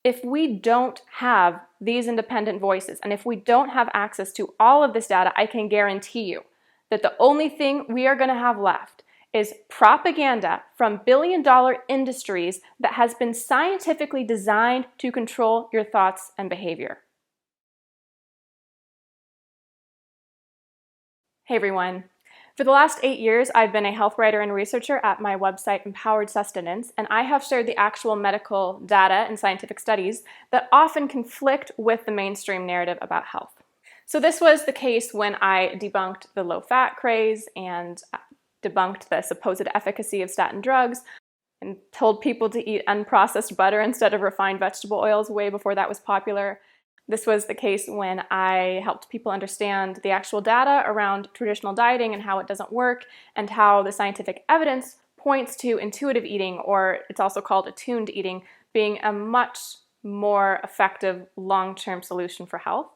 If we don't have these independent voices, and if we don't have access to all of this data, I can guarantee you that the only thing we are going to have left is propaganda from billion-dollar industries that has been scientifically designed to control your thoughts and behavior. Hey everyone. For the last 8 years, I've been a health writer and researcher at my website, Empowered Sustenance, and I have shared the actual medical data and scientific studies that often conflict with the mainstream narrative about health. So this was the case when I debunked the low-fat craze and debunked the supposed efficacy of statin drugs and told people to eat unprocessed butter instead of refined vegetable oils way before that was popular. This was the case when I helped people understand the actual data around traditional dieting and how it doesn't work, and how the scientific evidence points to intuitive eating, or it's also called attuned eating, being a much more effective long-term solution for health.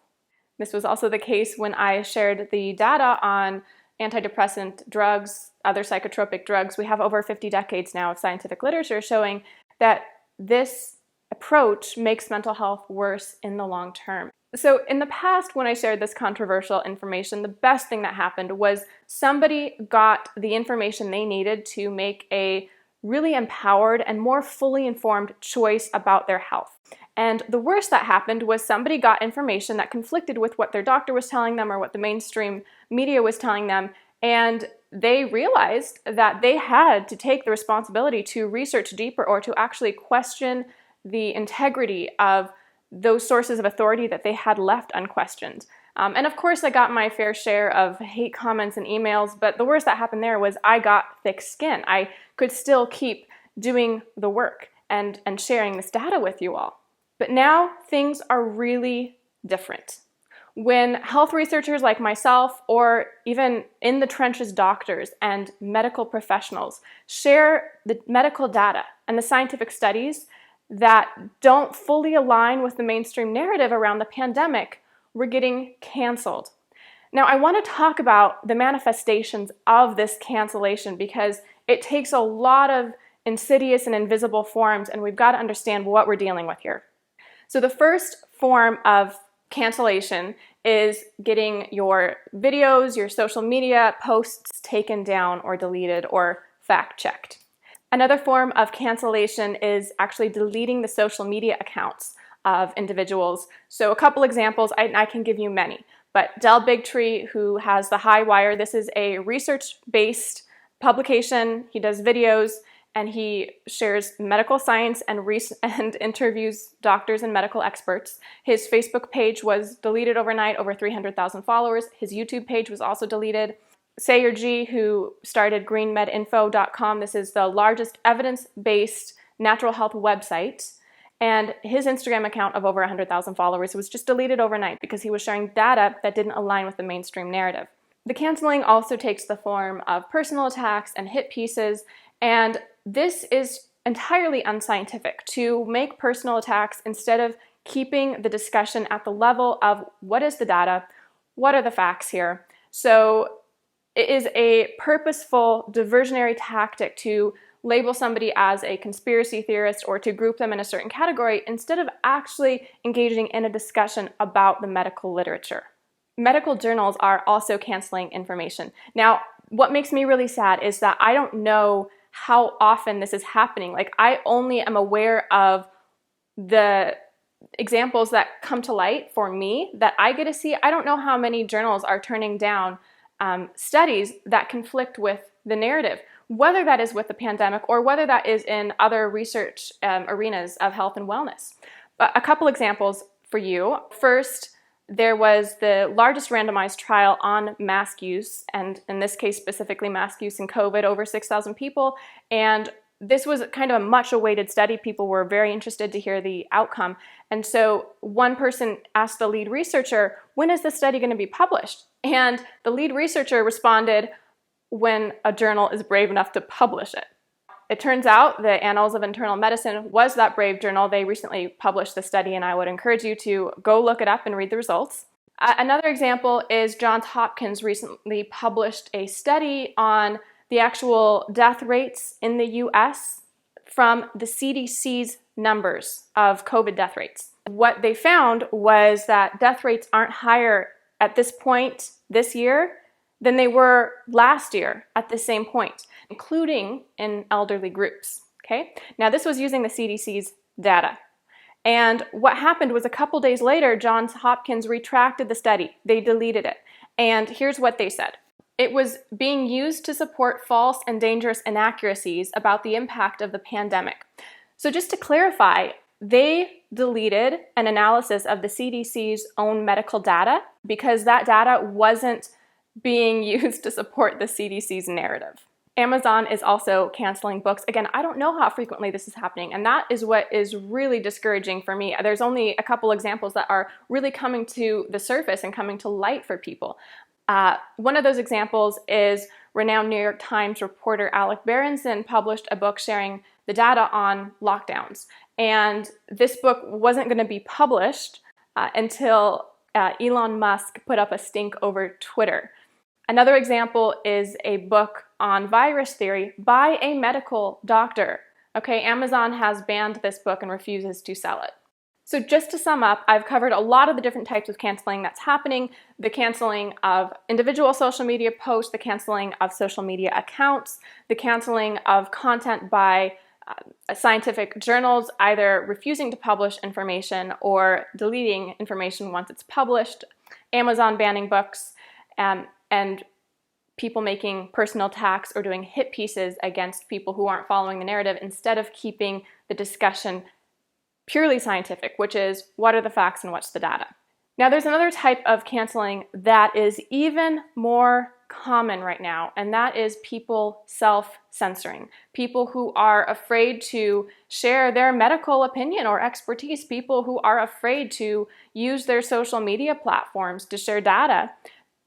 This was also the case when I shared the data on antidepressant drugs, other psychotropic drugs. We have over 50 decades now of scientific literature showing that this approach makes mental health worse in the long term. So in the past, when I shared this controversial information, the best thing that happened was somebody got the information they needed to make a really empowered and more fully informed choice about their health. And the worst that happened was somebody got information that conflicted with what their doctor was telling them or what the mainstream media was telling them, and they realized that they had to take the responsibility to research deeper or to actually question the integrity of those sources of authority that they had left unquestioned. And of course, I got my fair share of hate comments and emails, but the worst that happened there was I got thick skin. I could still keep doing the work and sharing this data with you all. But now things are really different. When health researchers like myself, or even in the trenches doctors and medical professionals, share the medical data and the scientific studies that don't fully align with the mainstream narrative around the pandemic, we're getting canceled. Now, I want to talk about the manifestations of this cancellation because it takes a lot of insidious and invisible forms, and we've got to understand what we're dealing with here. So the first form of cancellation is getting your videos, your social media posts taken down or deleted or fact-checked. Another form of cancellation is actually deleting the social media accounts of individuals. So a couple examples, I can give you many, but Del Bigtree, who has the High Wire, this is a research-based publication. He does videos and he shares medical science and interviews doctors and medical experts. His Facebook page was deleted overnight, over 300,000 followers. His YouTube page was also deleted. Sayer G, who started greenmedinfo.com, this is the largest evidence-based natural health website, and his Instagram account of over 100,000 followers was just deleted overnight because he was sharing data that didn't align with the mainstream narrative. The canceling also takes the form of personal attacks and hit pieces, and this is entirely unscientific to make personal attacks instead of keeping the discussion at the level of what is the data, what are the facts here. So it is a purposeful diversionary tactic to label somebody as a conspiracy theorist or to group them in a certain category instead of actually engaging in a discussion about the medical literature. Medical journals are also canceling information. Now, what makes me really sad is that I don't know how often this is happening. Like, I only am aware of the examples that come to light for me that I get to see. I don't know how many journals are turning down studies that conflict with the narrative, whether that is with the pandemic or whether that is in other research arenas of health and wellness. But a couple examples for you. First, there was the largest randomized trial on mask use, and in this case specifically mask use in COVID, over 6,000 people, and this was kind of a much awaited study. People were very interested to hear the outcome. And so one person asked the lead researcher, when is this study going to be published? And the lead researcher responded, when a journal is brave enough to publish it. It turns out the Annals of Internal Medicine was that brave journal. They recently published the study, and I would encourage you to go look it up and read the results. Another example is Johns Hopkins recently published a study on the actual death rates in the US from the CDC's numbers of COVID death rates. What they found was that death rates aren't higher at this point this year than they were last year at the same point, including in elderly groups. Okay? Now, this was using the CDC's data. And what happened was a couple days later, Johns Hopkins retracted the study. They deleted it. And here's what they said. It was being used to support false and dangerous inaccuracies about the impact of the pandemic. So just to clarify, they deleted an analysis of the CDC's own medical data because that data wasn't being used to support the CDC's narrative. Amazon is also canceling books. Again, I don't know how frequently this is happening, and that is what is really discouraging for me. There's only a couple examples that are really coming to the surface and coming to light for people. One of those examples is renowned New York Times reporter Alec Berenson published a book sharing the data on lockdowns. And this book wasn't going to be published until Elon Musk put up a stink over Twitter. Another example is a book on virus theory by a medical doctor. Okay, Amazon has banned this book and refuses to sell it. So just to sum up, I've covered a lot of the different types of canceling that's happening, the canceling of individual social media posts, the canceling of social media accounts, the canceling of content by scientific journals, either refusing to publish information or deleting information once it's published, Amazon banning books, and people making personal attacks or doing hit pieces against people who aren't following the narrative instead of keeping the discussion purely scientific, which is what are the facts and what's the data. Now, there's another type of canceling that is even more common right now, and that is people self-censoring. People who are afraid to share their medical opinion or expertise, people who are afraid to use their social media platforms to share data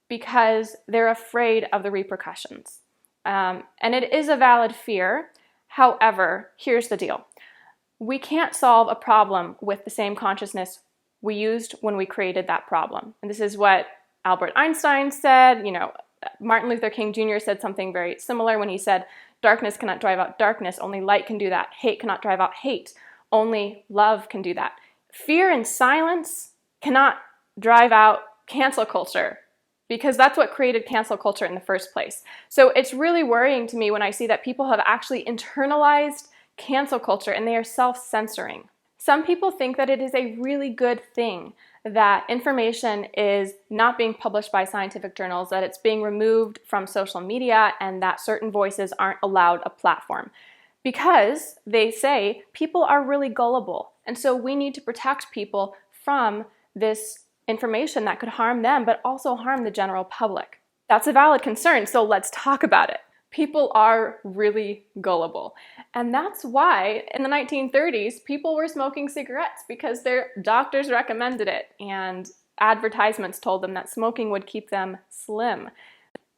because they're afraid of the repercussions. And it is a valid fear. However, here's the deal. We can't solve a problem with the same consciousness we used when we created that problem. And this is what Albert Einstein said. Martin Luther King Jr. said something very similar when he said, darkness cannot drive out darkness, only light can do that. Hate cannot drive out hate, only love can do that. Fear and silence cannot drive out cancel culture, because that's what created cancel culture in the first place. So it's really worrying to me when I see that people have actually internalized cancel culture and they are self-censoring. Some people think that it is a really good thing that information is not being published by scientific journals, that it's being removed from social media, and that certain voices aren't allowed a platform. Because they say people are really gullible, and so we need to protect people from this information that could harm them, but also harm the general public. That's a valid concern, so let's talk about it. People are really gullible. And that's why in the 1930s, people were smoking cigarettes because their doctors recommended it and advertisements told them that smoking would keep them slim.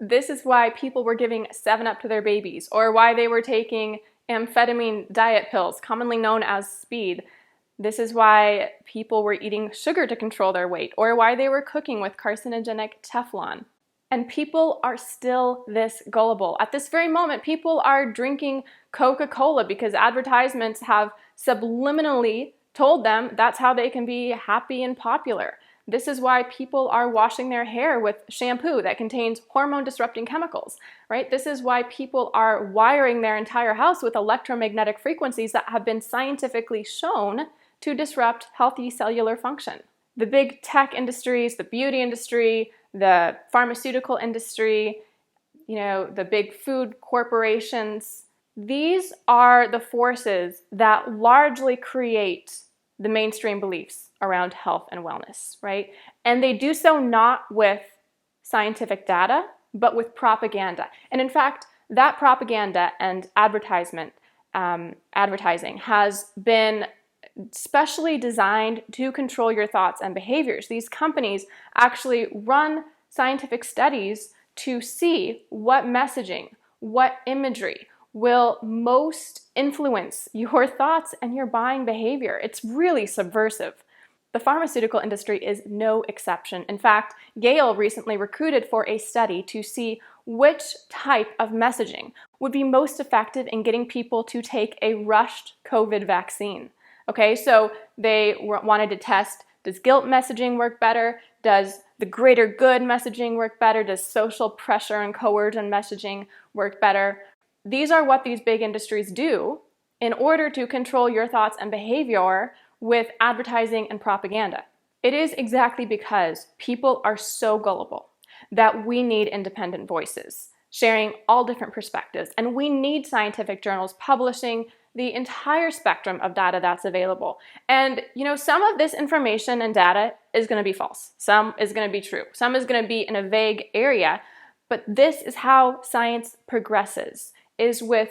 This is why people were giving 7-Up to their babies, or why they were taking amphetamine diet pills, commonly known as speed. This is why people were eating sugar to control their weight, or why they were cooking with carcinogenic Teflon. And people are still this gullible. At this very moment, people are drinking Coca-Cola because advertisements have subliminally told them that's how they can be happy and popular. This is why people are washing their hair with shampoo that contains hormone-disrupting chemicals, right? This is why people are wiring their entire house with electromagnetic frequencies that have been scientifically shown to disrupt healthy cellular function. The big tech industries, the beauty industry, the pharmaceutical industry, the big food corporations, these are the forces that largely create the mainstream beliefs around health and wellness, right? And they do so not with scientific data, but with propaganda. And in fact, that propaganda and advertising has been specially designed to control your thoughts and behaviors. These companies actually run scientific studies to see what messaging, what imagery will most influence your thoughts and your buying behavior. It's really subversive. The pharmaceutical industry is no exception. In fact, Yale recently recruited for a study to see which type of messaging would be most effective in getting people to take a rushed COVID vaccine. Okay, so they wanted to test, does guilt messaging work better? Does the greater good messaging work better? Does social pressure and coercion messaging work better? These are what these big industries do in order to control your thoughts and behavior with advertising and propaganda. It is exactly because people are so gullible that we need independent voices, sharing all different perspectives, and we need scientific journals publishing the entire spectrum of data that's available. And some of this information and data is going to be false. Some is going to be true. Some is going to be in a vague area. But this is how science progresses, is with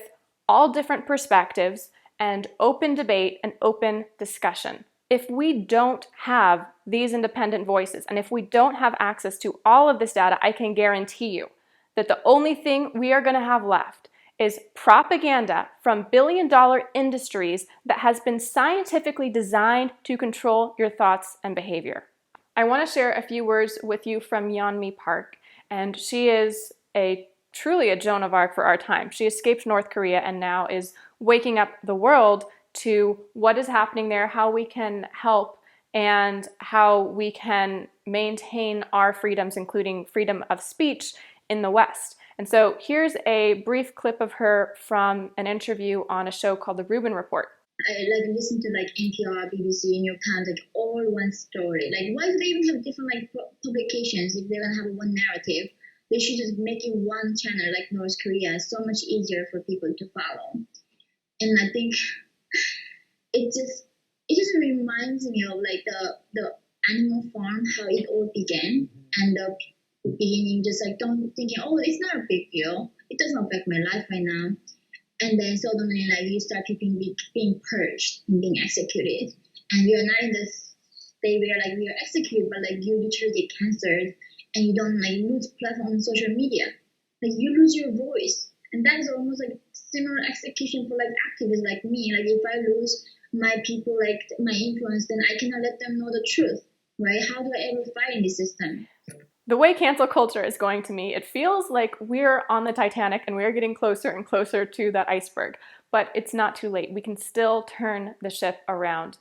all different perspectives and open debate and open discussion. If we don't have these independent voices, and if we don't have access to all of this data, I can guarantee you that the only thing we are going to have left is propaganda from billion-dollar industries that has been scientifically designed to control your thoughts and behavior. I want to share a few words with you from Yeonmi Park, and she is truly a Joan of Arc for our time. She escaped North Korea and now is waking up the world to what is happening there, how we can help, and how we can maintain our freedoms, including freedom of speech in the West. And so here's a brief clip of her from an interview on a show called The Rubin Report. I listen to NPR, BBC, New York Times, all one story. Why do they even have different publications if they're gonna have one narrative? They should just make it one channel like North Korea. It's so much easier for people to follow. And I think it just reminds me of the Animal Farm, how it all began, and the beginning just thinking, oh, it's not a big deal. It doesn't affect my life right now. And then suddenly you start people being purged and being executed. And you're not in the state where we are executed, but you literally get canceled and you don't lose platform on social media. You lose your voice. And that is almost similar execution for activists like me. If I lose my people, my influence, then I cannot let them know the truth, right? How do I ever fight in this system? The way cancel culture is going to me, it feels like we're on the Titanic and we're getting closer and closer to that iceberg. But it's not too late. We can still turn the ship around.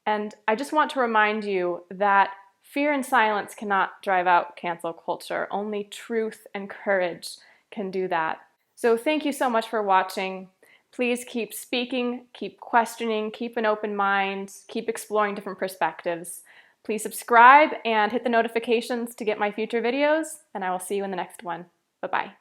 And I just want to remind you that fear and silence cannot drive out cancel culture. Only truth and courage can do that. So thank you so much for watching. Please keep speaking, keep questioning, keep an open mind, keep exploring different perspectives. Please subscribe and hit the notifications to get my future videos, and I will see you in the next one. Bye-bye.